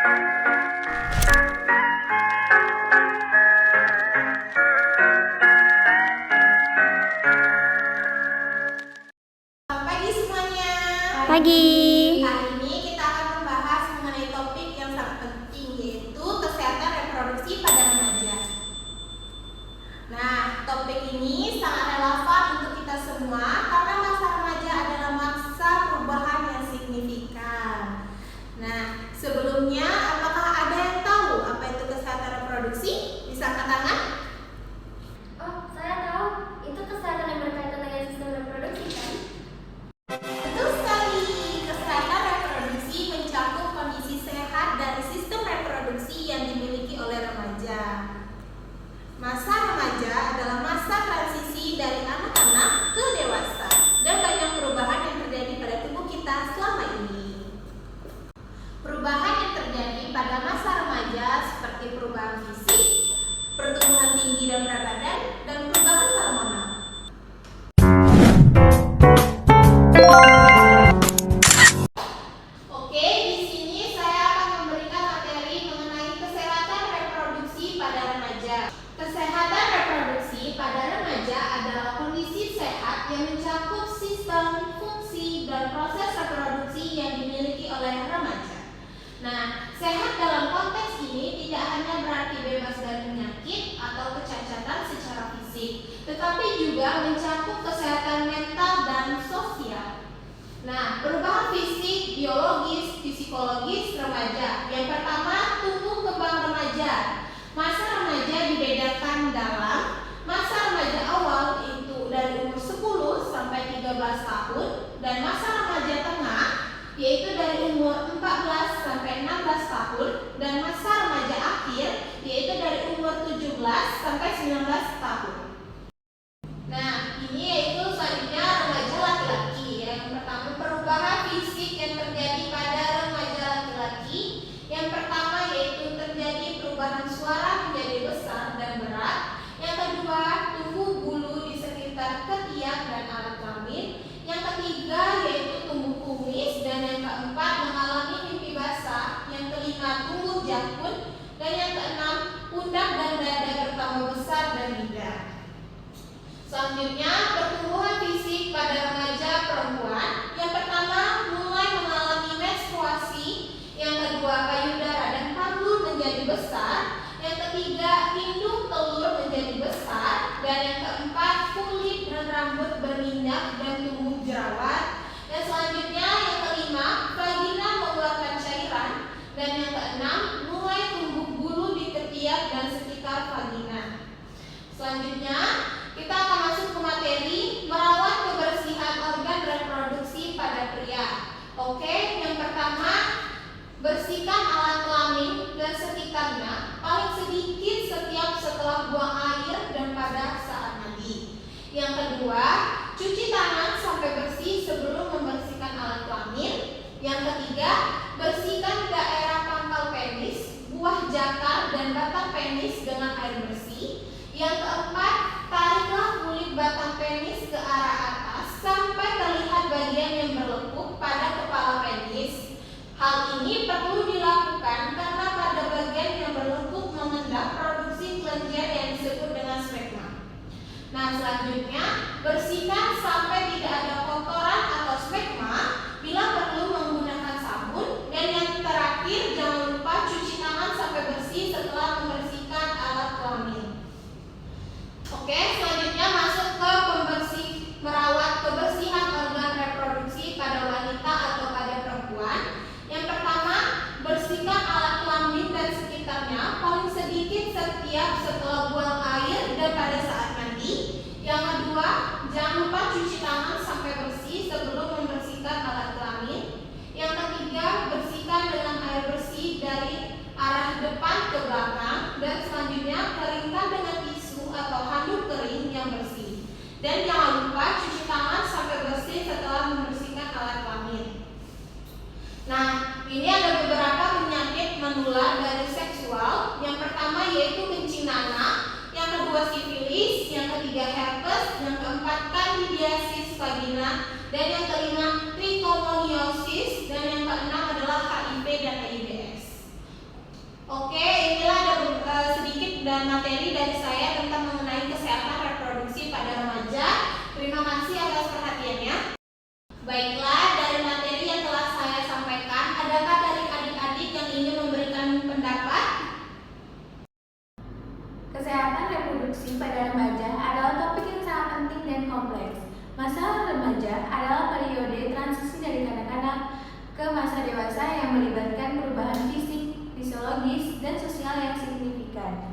Selamat pagi semuanya. Pagi. Hari ini kita akan membahas mengenai topik yang sangat penting, yaitu kesehatan reproduksi pada remaja. Nah, topik ini sangat relevan untuk kita semua karena masa remaja adalah masa perubahan yang signifikan. Nah, sebelumnya apakah ada yang tahu apa itu kesehatan reproduksi? Bisa angkat tangan? Oh, saya tahu. Itu kesehatan yang berkaitan dengan sistem reproduksi, kan? Betul sekali, kesehatan reproduksi mencakup kondisi sehat dari sistem reproduksi yang dimiliki oleh remaja. Masa remaja adalah masa transisi dari anak-anak ke dewasa dan banyak perubahan yang terjadi pada tubuh kita selama ini. Perubahan yang terjadi pada masa remaja seperti perubahan fisik, pertumbuhan tinggi dan berat badan, dan perubahan hormonal. Oke, di sini saya akan memberikan materi mengenai kesehatan reproduksi pada remaja. Kesehatan reproduksi pada remaja adalah kondisi sehat yang mencakup sistem, fungsi, dan proses reproduksi yang dimiliki oleh remaja. Nah, sehat dalam konteks ini tidak hanya berarti bebas dari penyakit atau kecacatan secara fisik, tetapi juga mencakup kesehatan mental dan sosial. Nah, perubahan fisik, biologis, psikologis remaja. Yang pertama, tumbuh kembang remaja. Masa remaja dibedakan dalam masa remaja awal, itu dari umur 10 sampai 13 tahun, dan masa remaja tengah, yaitu dari umur 14 sampai 16 tahun, dan masa remaja akhir, yaitu dari umur 17 sampai 19 tahun. Nah, ini yaitu selanjutnya remaja laki-laki. Yang pertama, perubahan fisik yang terjadi pada remaja laki-laki. Yang pertama yaitu terjadi perubahan suara menjadi besar dan berat. Yang kedua, tumbuh bulu di sekitar ketiak dan alat kelamin. Yang ketiga yaitu tumbuh kumis, dan yang keempat mengalami mimpi basah. Yang kelima, tumbuh jakun, dan yang keenam, pundak dan dada bertambah besar dan lidah. Selanjutnya, pertumbuhan fisik pada remaja perempuan. Yang pertama, mulai mengalami menstruasi. Yang kedua, payudara dan panggul menjadi besar. Yang ketiga, indung telur menjadi besar. Dan yang keempat, kulit dan rambut berminyak dan tumbuh jerawat. Dan selanjutnya, yang kelima, vagina mengeluarkan cairan. Dan yang keenam, mulai tumbuh bulu di ketiak dan sekitar vagina. Selanjutnya, kita akan masuk ke materi merawat kebersihan organ reproduksi pada pria. Oke, yang pertama, bersihkan alat kelamin dan sekitarnya paling sedikit setiap setelah buang air dan pada saat mandi. Yang kedua, cuci tangan sampai bersih sebelum membersihkan alat kelamin. Yang ketiga, bersihkan daerah pangkal penis, buah jakar, dan batang penis dengan air bersih. Yang keempat, tariklah kulit batang penis ke arah atas sampai terlihat bagian yang berlekuk pada kepala penis. Hal ini perlu dilakukan karena pada bagian yang berlekuk mengendap produksi kelenjar yang disebut dengan sperma. Nah, selanjutnya, bersihkan sampai tidak ada kotoran atau sperma, bila perlu menggunakan sabun. Dan yang terakhir, jangan lupa cuci tangan sampai bersih setelah membersihkan alat kelamin. Oke, selanjutnya masuk ke merawat kebersihan organ reproduksi pada wanita atau pada perempuan. Yang pertama, bersihkan alat kelamin dan sekitarnya paling sedikit setiap setelah buang air dan pada saat mandi. Yang kedua, jangan lupa cuci tangan sampai bersih sebelum membersihkan alat kelamin. Yang ketiga, bersihkan dengan air bersih dari arah depan ke belakang. Dan selanjutnya, keringkan dengan tisu atau handuk kering yang bersih. Dan jangan lupa cuci tangan sampai bersih setelah membersihkan alat kelamin. Nah, ini ada beberapa penyakit menular dari seksual. Yang pertama yaitu kencing nanah, yang kedua sifilis, yang ketiga herpes, yang keempat candidiasis vagina, dan yang kelima trichomoniasis, dan yang keenam adalah HIV dan AIDS. Baiklah, dari materi yang telah saya sampaikan, adakah dari adik-adik yang ingin memberikan pendapat? Kesehatan reproduksi pada remaja adalah topik yang sangat penting dan kompleks. Masa remaja adalah periode transisi dari kanak-kanak ke masa dewasa yang melibatkan perubahan fisik, fisiologis, dan sosial yang signifikan.